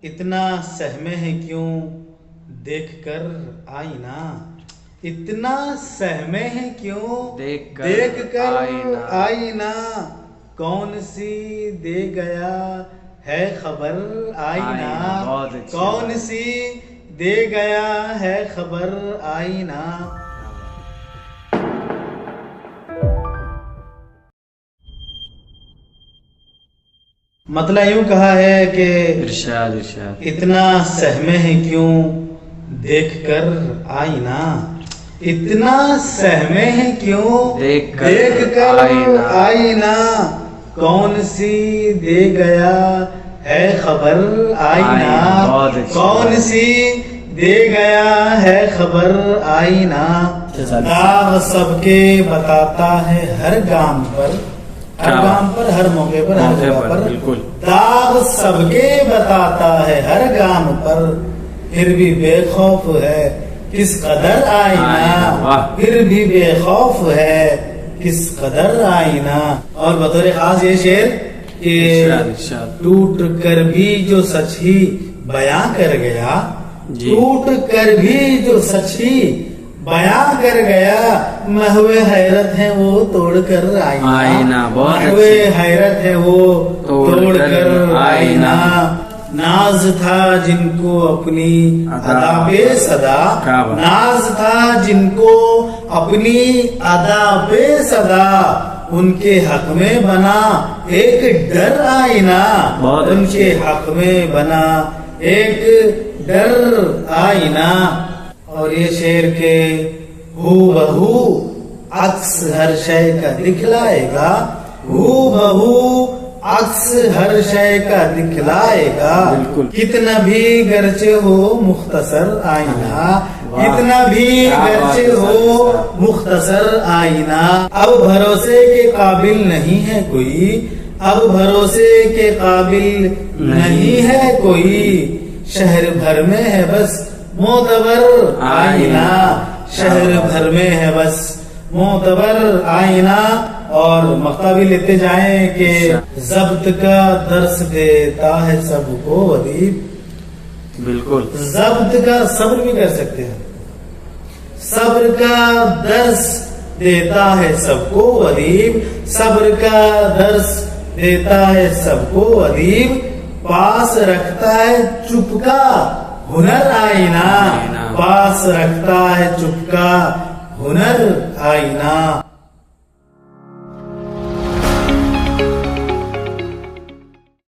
اتنا سہمے ہیں کیوں دیکھ کر آئینہ، اتنا سہمے ہیں کیوں دیکھ کر آئینہ، کون سی دے گیا ہے خبر آئینہ، کون سی دے گیا ہے خبر آئینہ۔ مطلب یوں کہا ہے کہ ارشاد اتنا سہمے ہیں کیوں دیکھ کر آئینہ، اتنا سہمے ہیں کیوں دیکھ کر آئینہ، کون سی دے گیا ہے خبر آئینہ، کون سی دے گیا ہے خبر آئینہ۔ داغ سب کے بتاتا ہے ہر گام پر، ہر گام پر، ہر موقع پر، ہر جگہ پر، داغ سب کے بتاتا ہے ہر گام پر، پھر بھی بے خوف ہے کس قدر آئینہ، پھر بھی بے خوف ہے کس قدر آئینہ۔ اور بطور خاص یہ شعر کہ ٹوٹ کر بھی جو سچ ہی بیاں کر گیا، ٹوٹ کر بھی جو سچ ہی بیاں کر گیا، محو حیرت ہے وہ توڑ کر آئینہ، محو حیرت ہے وہ توڑ کر آئینہ۔ ناز تھا جن کو اپنی ادا بے صدا، ناز تھا جن کو اپنی ادا بے صدا، ان کے حق میں بنا ایک ڈر آئینہ، ان کے حق میں بنا ایک ڈر آئینہ۔ اور یہ شعر کے ہو بہو عکس ہر شے کا دکھلائے گا، ہو بہو عکس ہر شے کا دکھلائے گا، کتنا بھی گرچہ ہو مختصر آئینہ، کتنا بھی گرچہ ہو مختصر آئینہ۔ اب بھروسے کے قابل نہیں ہے کوئی، اب بھروسے کے قابل نہیں ہے کوئی، شہر بھر میں ہے بس معتبر آئینہ، شہر بھر میں ہے بس معتبر آئینہ۔ اور مقطع بھی لیتے جائیں کہ ضبط کا درس دیتا ہے سب کو ادیب، بالکل ضبط کا صبر بھی کر سکتے ہیں، صبر کا درس دیتا ہے سب کو ادیب، صبر کا درس دیتا ہے سب کو ادیب، پاس رکھتا ہے چپ کا ہنر آئینہ، پاس رکھتا ہے چپ کا ہنر آئینہ۔